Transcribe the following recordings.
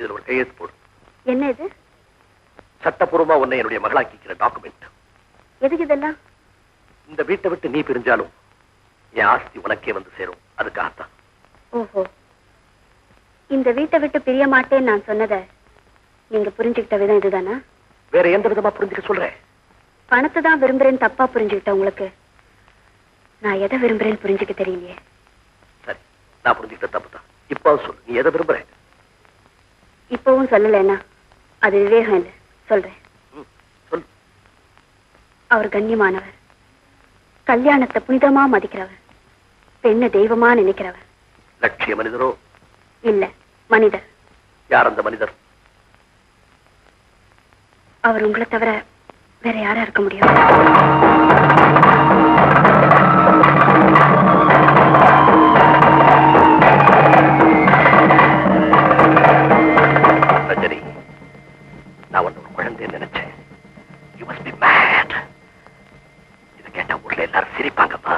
இதுல ஒரு கையெழுத்து போடு. என்ன இது? சட்டப்பூர்வமா உன்னை என்னுடைய மகளாக்கிக்கிற டாக்குமெண்ட். எதுக்கு இதெல்லாம்? இந்த வீட்டை விட்டு நீ பிரிஞ்சாலும் என் ஆஸ்தி உனக்கே வந்து சேரும். அதுக்காகத்தான். ஓஹோ, இந்த வீட்டை விட்டு பிரிய மாட்டேன்னு நான் சொன்னதை நீங்க புரிஞ்சுக்கிட்ட விதம் இதுதானா? வேற எந்த விதமா புரிஞ்சுக்க சொல்றேன்? பணத்தை தான் விரும்புறேன்னு தப்பா புரிஞ்சுக்கிட்ட உங்களுக்கு நான் எதை விரும்புறேன்னு புரிஞ்சுக்க தெரியலையே. சரி, நான் புரிஞ்சுக்கிட்ட தப்பு தான். இப்போ சொல்லு, நீ எதை விரும்புற? இப்பவும் சொல்லலைன்னா அது விவேகம் இல்லை. சொல்றேன். சொல்லு. அவர் கண்ணியமானவர், கல்யாணத்தை புனிதமா மதிக்கிறவர், பெண்ணை தெய்வமா நினைக்கிறவர். லட்சிய மனிதரோ? இல்ல, மனிதர். யார் அந்த மனிதர்? அவர் உங்களை தவிர வேற யாரா இருக்க முடியும்? ரஜினி, நான் உன்னோட குழந்தைன்னு நினைச்சேன். You must be mad. இதை கேட்டா ஊர்ல எல்லாரும் சிரிப்பாங்கப்பா.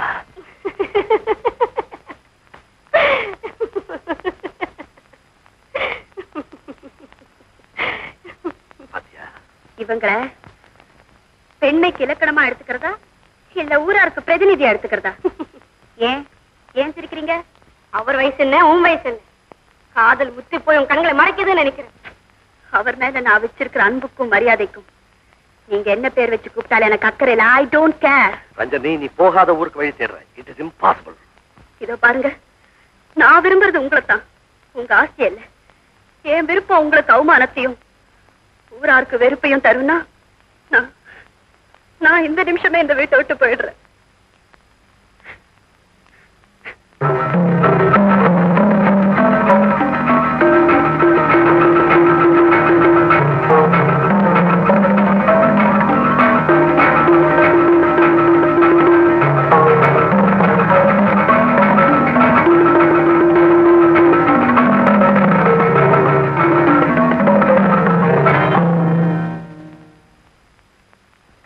இவங்களை பெண்மைக்கு இலக்கணமா எடுத்துக்கிறதா இல்ல ஊராருக்கு பிரதிநிதியா எடுத்துக்கிறதா? ஏன் ஏன் சிரிக்கிறீங்க? அவர் வயசு என்ன, உன் வயசு என்ன? காதல் முத்தி போய் உன் கண்களை மறைக்குதுன்னு நினைக்கிறேன். அவர் மேல நான் வச்சிருக்கிற அன்புக்கும் மரியாதைக்கும் நீங்க என்ன பேர் வச்சு கூப்பிட்டாலும் எனக்கு அக்கறை இல்ல. I don't care. ரஞ்சனி, நீ போகாத ஊருக்கு வழி தேடுற. It is impossible. இதோ பாருங்க, நான் விரும்புறது உங்களைத்தான், உங்க ஆசை இல்ல. என் விருப்பம் உங்களுக்கு அவமானத்தையும் ஊராருக்கு வெறுப்பையும் தருணா நான் இந்த நிமிஷமே இந்த வீட்டை விட்டு போயிடுறேன்.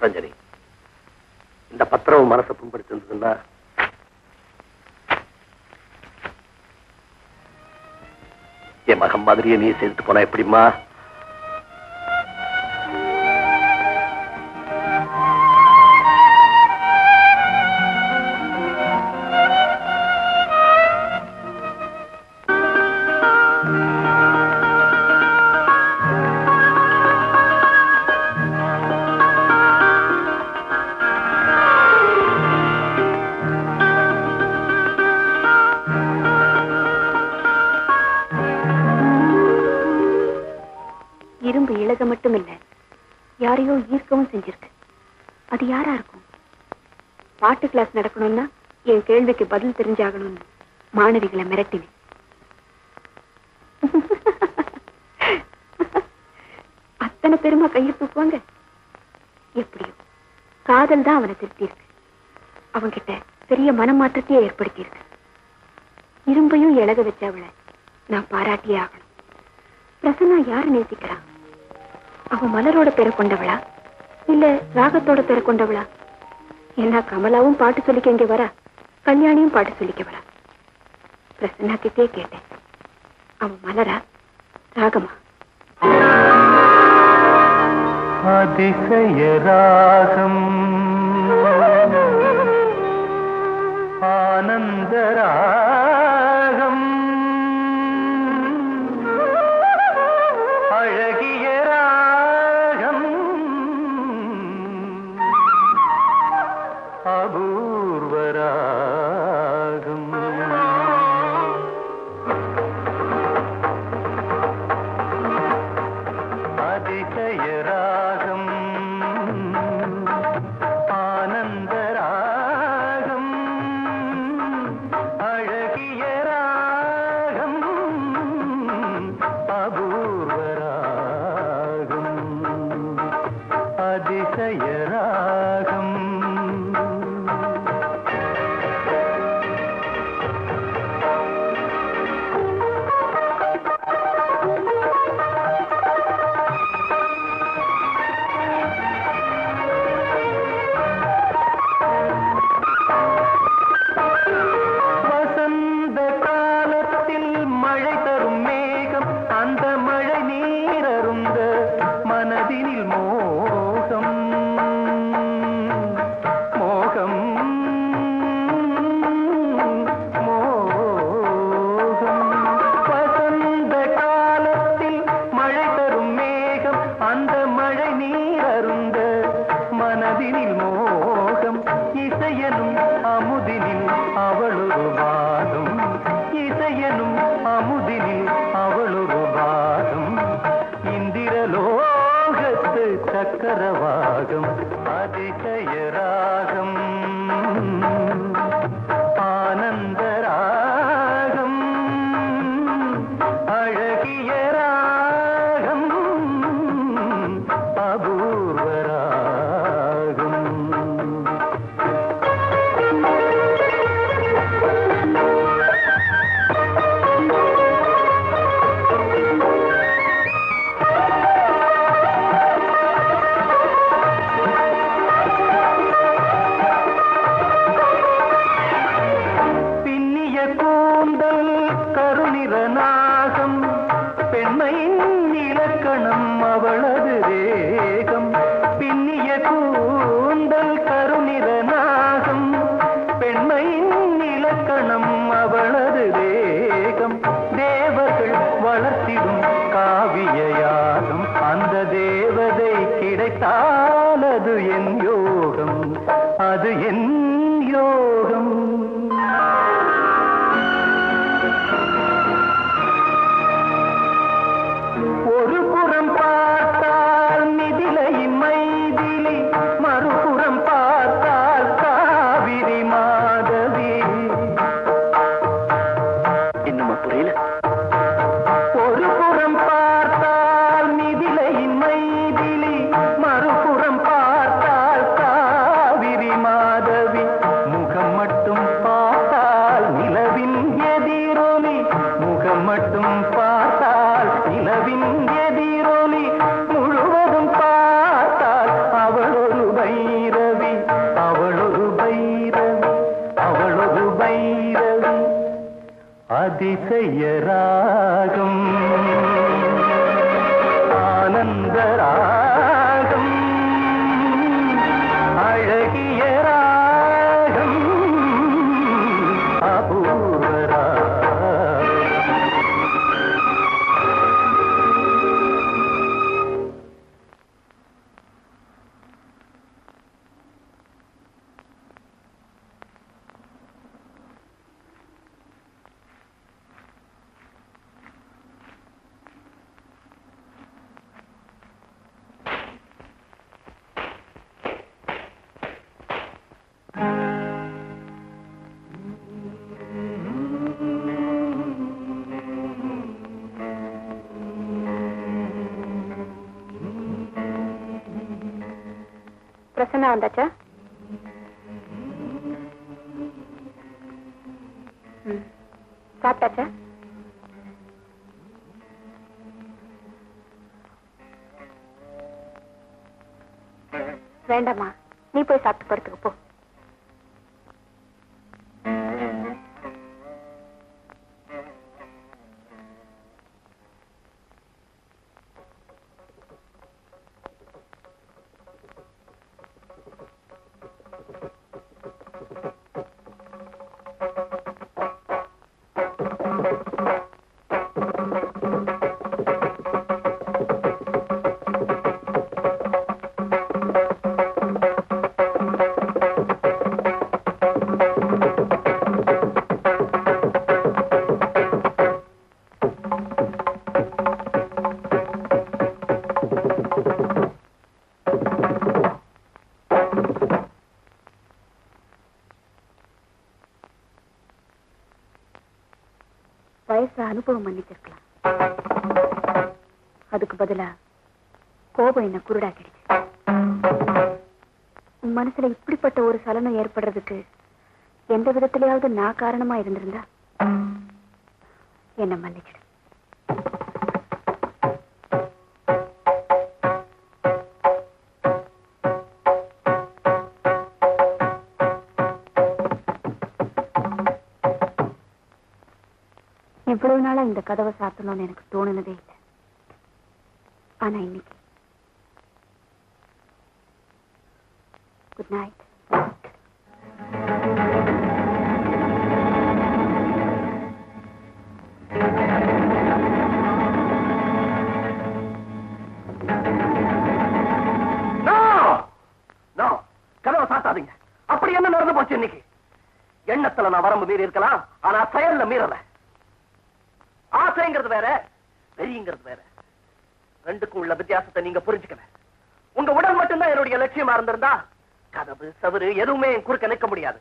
ரஞ்சனி, இந்த பத்திரம் மனசை புண்படுத்திருந்ததுன்னா என் மகன் மாதிரியே நீ செய்துட்டு போனா எப்படிமா? இரும்பு இழக மட்டும் இல்ல, யாரையோ ஈர்க்கவும் செஞ்சிருக்கு. அது யாரா இருக்கும்? பாட்டு கிளாஸ் நடக்கணும்னா என் கேள்விக்கு பதில் தெரிஞ்சாகணும்னு மாணவிகளை மிரட்டினேன். அத்தனை பெருமா கையை தூக்குவாங்க. எப்படியோ காதல் தான் அவனை திருத்தி இருக்கு. அவன்கிட்ட பெரிய மனமாற்றத்தையே ஏற்படுத்தி இருக்கு. இரும்பையும் இழக வச்ச அவளை நான் பாராட்டியே ஆகணும். பிரசன்னா யாரு நேசிக்கிறான்? அவன் மலரோட பேரை கொண்டவளா இல்ல ராகத்தோட பேரை கொண்டவளா? என்ன கமலாவும் பாட்டு சொல்லிக்க இங்க வரா, கல்யாணியும் பாட்டு சொல்லிக்க வரா. பிரசன்னா கிட்டே கேட்டேன், அவன் மலரா ராகமா? அதிசய ராகம் ஆனந்த ராகம் அழகிய ராகம் அபூர்வ ராகம் அதிசய ராகம் ஆனந்த ராகம் அழகிய ராகம் அபூர்வ ராகம் அதிசய ராகம் வசந்த காலத்தில் மழை தரும் மேகம் அந்த மழை சரவாகம் அதிசய ராகம் ஆனந்த ராகம் அழகிய ராகம் அபூர்வ ராகம் அது என் யோகம் அது என் யோகம் ஒரு புறம் பார்த்தால் மிதிலை மைதிலி மறுபுறம் பார்த்தால் காவிரி மாதவி இன்னும் புரியல ஒரு புறம் பார்த்தால் மிதிலை மைதிலி மறுபுறம் பார்த்தால் காவிரி மாதவி முகம் மட்டும் பார்த்தால் நிலவின் எதிரொலி முகம் மட்டும் பார்த்தால் நிலவின் எதிரொலி முழுவதும் பார்த்தால் அவளொரு பைரவி அவளொரு பைரவி அவளொரு பைரவி அதிசய ராகம் ஆனந்த ராகம் அழகிய ராகம் அபூர்வ ராகம் பிரசன்னா வந்தாச்சா? சாப்பிட்டாச்சா? வேண்டாமா, நீ போய் சாப்பிட்டு படுத்துக்க போ. வயசு அனுபவம் மன்னிச்சிருக்கலாம். அதுக்கு பதிலா கோபம் என்ன குருடாக்கிடுச்சு. உன் மனசுல இப்படிப்பட்ட ஒரு சலனம் ஏற்படுறதுக்கு எந்த விதத்திலேயாவது நான் காரணமா இருந்திருந்தா என்ன மன்னிச்சிடு. இவ்வளவு நாளா இந்த கதவை சாத்தணும்னு எனக்கு தோணுனதே இல்லை. ஆனா இன்னைக்கு குட் நைட். கதவை சாத்தாதீங்க. அப்படி என்ன நடந்து போச்சு இன்னைக்கு? எண்ணத்துல நான் வரம்பு மீறி இருக்கலாம், ஆனா செயல்ல மீறல. ஆசைங்கிறது வேற, வெறிங்கிறது வேற. ரெண்டுக்கும் உள்ள வித்தியாசத்தை நீங்க புரிஞ்சுக்கல. உங்க உடல் மட்டும்தான் என்னுடைய லட்சியமா இருந்திருந்தா கதவு சவுறு எதுவுமே குறுக்க நிற்க முடியாது.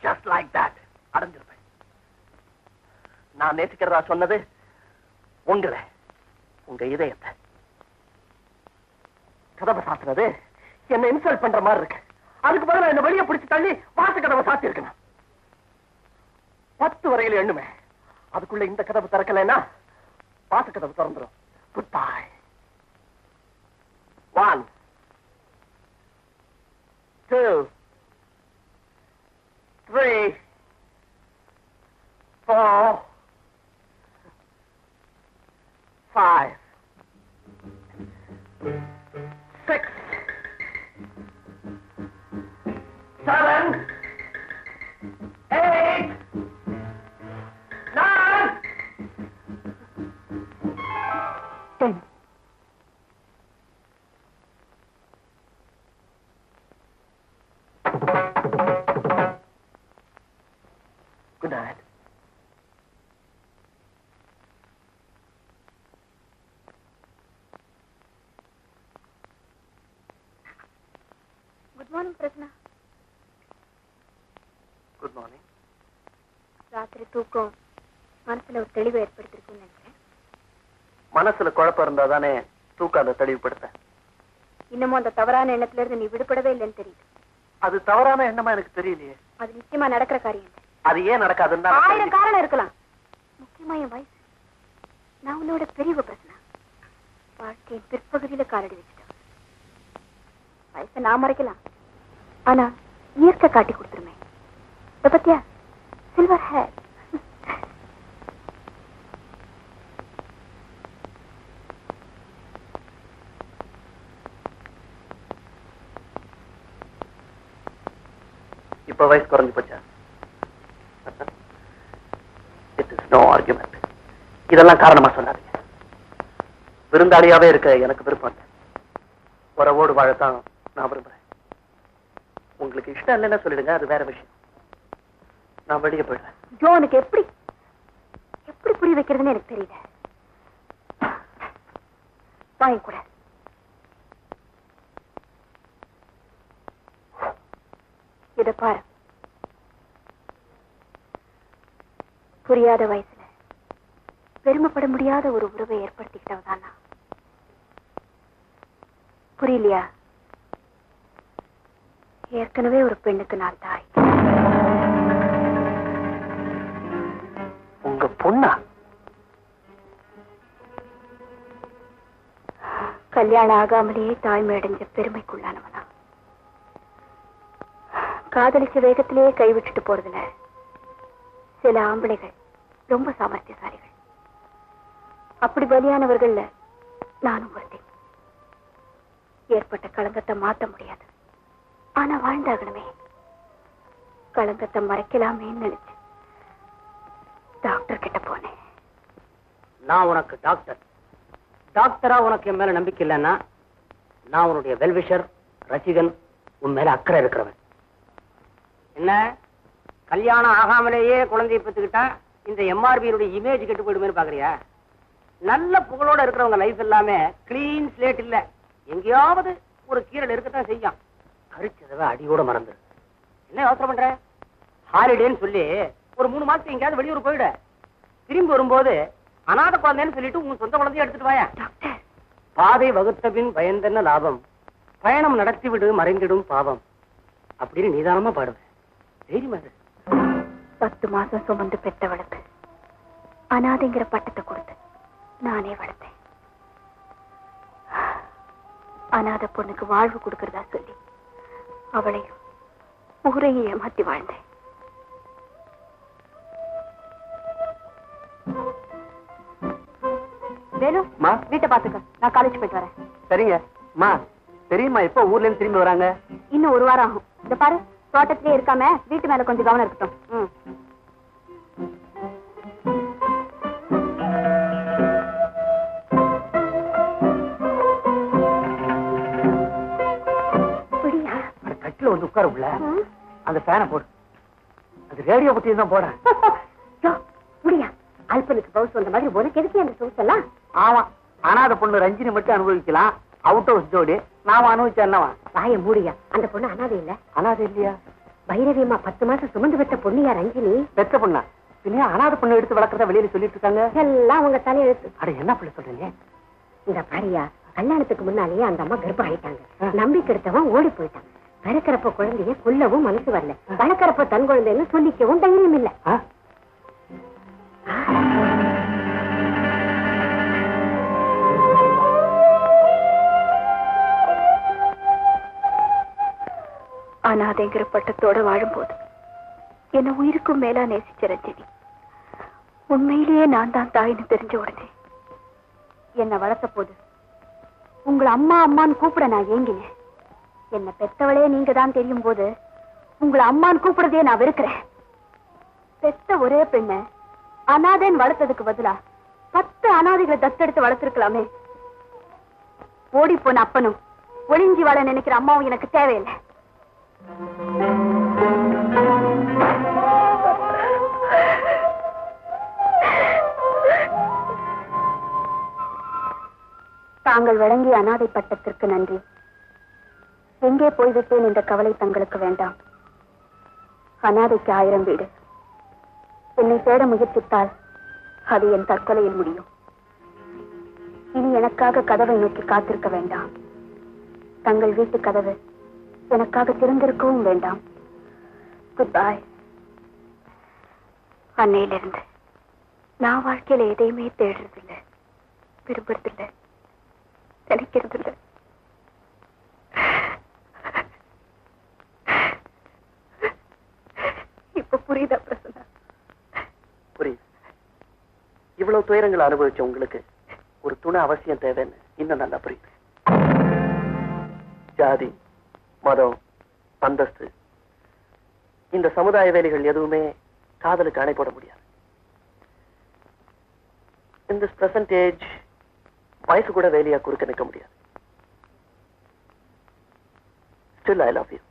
ஜஸ்ட் லைக் தட் அடைஞ்சிருப்பேன். நான் நேசிக்கிறதா சொன்னது உங்களை, உங்க இதயத்தை. கதவை சாத்துறது என்ன இன்சல்ட் பண்ற மாதிரி இருக்கு. அதுக்கு பதிலா என்ன வெளியே பிடிச்சு தள்ளி வாச கதவை சாத்தி இருக்கணும். 10 வரையில எண்ணுமே. அதுக்குள்ள இந்த கதவு திறக்கலைன்னா வாச கதவு திறந்துடும். Good bye. 1 2 3 4 5 6 7 8 9 10. Good night. Good morning, Prasna. Good morning. ராத்திரி தூக்கம் மனசுல ஒரு தெளிவை ஏற்படுத்திருக்குன்னு நினைக்கிறேன். மனசுல குழப்பம் இருந்தா தானே தூக்கம் அதை தெளிவுபடுத்த. இன்னமும் அந்த தவறான எண்ணத்துல இருந்து நீ விடுபடவே இல்லைன்னு தெரியுது. அது தவறான எண்ணமா எனக்கு தெரியலையே. அது நிச்சயமா நடக்கிற காரியம் இல்லை. அது ஏன் நடக்காதுன்னு தான் 1000 காரணம் இருக்கலாம். முக்கியமா என் வயசு. நான் உன்னோட பெரியவ பிரச்சனை. வாழ்க்கையின் பிற்பகுதியில காலடி வச்சுட்டேன். வயசை நான் மறைக்கலாம், ஆனா இயற்கை காட்டி கொடுத்துருமே. இத பத்தியா சில்வர் ஹேர். இப்ப வயசு குறைஞ்சு போச்சா? It is no argument. இதெல்லாம் காரணமா சொல்லாதீங்க. விருந்தாளியாவே இருக்க எனக்கு விருப்பம் இல்லை. உறவோடு வாழத்தான் நான் விரும்புறேன். உங்களுக்கு இஷ்டம் இல்லைன்னா சொல்லிடுங்க, அது வேற விஷயம். நான் வெளியே போயிடுறேன். ஜோனுக்கு எப்படி புரிய வைக்கிறதுன்னு எனக்கு தெரியல. வாங்க கூட. இத பாரு, புரியாத வயசுல பெருமைப்பட முடியாத ஒரு உறவை ஏற்படுத்திக்கிட்டவதானா? புரியலையா? ஏற்கனவே ஒரு பெண்ணுக்கு நான் தாய். உங்க பொண்ணா? கல்யாணம் ஆகாமலேயே தாய்மை அடைஞ்ச பெருமைக்குள்ளானவனா? காதலிச்ச வேகத்திலேயே கைவிட்டுட்டு போறதுல சில ஆம்பளைகள் ரொம்ப சாமர்த்தியசாலிகள். அப்படி பலியானவர்கள்ல நானும் ஒருத்தி. ஏற்பட்ட களங்கத்தை மாத்த முடியாது, ஆனா வாழ்ந்தாகணுமே. களங்கத்தை மறைக்கலாமேன்னு நினைச்சு டாக்டர் கிட்ட போனேன். நான் உனக்கு டாக்டர். டாக்டரா உனக்கு என் மேல நம்பிக்கை இல்லைன்னா நான் உன்னுடைய வெல்விஷர், ரசிகன், உன் மேல அக்கறை இருக்கிறவன். என்ன கல்யாணம் ஆகாமலேயே குழந்தையை பெற்றுக்கிட்டா இந்த எம்ஆர்பியினுடைய இமேஜ் கெட்டு போயிடுமே பாக்குறியா? நல்ல புகழோட இருக்கிறவங்க லைஃப் எல்லாமே கிளீன் ஸ்லேட் இல்ல. எங்கேயாவது ஒரு கீரல் இருக்கத்தான் செய்யும். கரிச்சதவை அடியோட மறந்துரு. என்ன யோசனை பண்ற? ஹாலிடேன்னு சொல்லி ஒரு 3 மாசத்துக்கு எங்கேயாவது வெளியூர் போயிட. திரும்பி வரும்போது அநாத குழந்தைன்னு சொல்லிட்டு உன் சொந்த குழந்தைய எடுத்துட்டு வாயா. பாதை வகுத்த பின் பயந்தென்ன லாபம், பயணம் நடத்தி விடு மறைந்திடும் பாவம் அப்படின்னு நிதானமா பாடுவேன். தைரியமா இரு. 10 மாசம் சுமந்து பெற்றவளுக்கு அனாதைங்கிற பட்டத்தை கொடுத்து நானே வளர்த்தேன். அநாத பொண்ணுக்கு வாழ்வு கொடுக்கறதா சொல்லி அவளையும் ஊரையும் ஏமாத்தி வாழ்ந்தேன். வேணும் வீட்டை பாத்துக்க, நான் காலேஜ் போயிட்டு வரேன். சரிங்க மா. தெரியுமா எப்ப ஊர்ல இருந்து திரும்பி வராங்க? இன்னும் 1 வாரம் ஆகும். இந்த பாரு, தோட்டத்திலே இருக்காம வீட்டு மேல கொஞ்சம் கவனம் இருக்கட்டும். கட்டில வந்து உட்கார உள்ள அந்த ஃபேனை போடு. அது ரேடியோ பத்தி தான் போறேன். முடியா அல்பனுக்கு பவுஸ் வந்த மாதிரி உனக்கு எதுக்கு அந்த சோஸ் எல்லாம்? ஆமா, அனாதை பொண்ணு ரஞ்சினி மட்டும் அனுபவிக்கலாம். அவுட் ஹவுஸ் ஜோடி நாம அனுபவிச்சா என்னவா? வாய மூடியா, அந்த பொண்ணு அனாதை இல்ல. அனாதை இல்லையா? பைரவியம்மா 10 மாசம் சுமந்து பெற்ற பொண்ணியா ரஞ்சினி. பெத்த பொண்ணா? இல்லையா அனாதை பொண்ணு எடுத்து வளர்க்கறத வெளியில சொல்லிட்டு இருக்காங்க. எல்லாம் அவங்க தலையெழுத்து. அட என்ன பிள்ளை சொல்றீங்க? இந்த பாரியா, கல்யாணத்துக்கு முன்னாலேயே அந்த அம்மா கர்ப்பம் ஆயிட்டாங்க. நம்பிக்கை எடுத்தவன் ஓடி போயிட்டான். பிறக்கிறப்ப குழந்தைய கொல்லவும் மனசு வரல, வளர்க்கறப்ப தன் குழந்தைன்னு சொல்லிக்கவும் தைரியம் இல்ல. அனாதைங்கிற பட்டத்தோட வாழும்போது என்ன உயிருக்கும் மேலா நேசிச்ச ரஞ்சினி உண்மையிலேயே நான் தான் தாயின்னு தெரிஞ்ச உடனே என்ன வளர்த்த போது உங்களை அம்மா அம்மான்னு கூப்பிட நான் ஏங்கினேன். என்ன பெத்தவளே நீங்க தான் தெரியும் போது உங்களை அம்மான்னு கூப்பிடுறதே நான் வெறுக்கிறேன். பெத்த ஒரே பெண்ண அனாதைன்னு வளர்த்ததுக்கு பதிலா 10 அனாதைகளை தத்தெடுத்து வளர்த்திருக்கலாமே. ஓடி போன அப்பனும் ஒளிஞ்சி வாழ நினைக்கிற அம்மாவும் எனக்கு தேவையில்லை. தாங்கள் வழங்கிய அனாதை பட்டத்திற்கு நன்றி. எங்கே போய்விட்டேன் என்ற கவலை தங்களுக்கு வேண்டாம். அனாதைக்கு 1000 வீடு. என்னை தேட முயற்சித்தால் அது என் தற்கொலையில் முடியும். இனி எனக்காக கதவை நோக்கி காத்திருக்க வேண்டாம். தங்கள் வீட்டு கதவு எனக்காக திறந்திருக்கவும் வேண்டாம். Good bye. அன்னையிலிருந்து நான் வாழ்க்கையில எதையுமே தேடுறதில்லை, விரும்புறதில்லை, நினைக்கிறதில்லை. இப்ப புரியுதா பிரசன்னா? புரியுது. இவ்வளவு துயரங்களை அனுபவிச்ச உங்களுக்கு ஒரு துணை அவசியம் தேவைன்னு இன்னும் நல்லா புரியுது. ஜாதி, மதம், அந்தஸ்து, இந்த சமுதாய வேலைகள் எதுவுமே காதலுக்கு அணை போட முடியாது. In this present age, வயசு கூட வேலையா குறுக்க நிற்க முடியாது. Still I love you.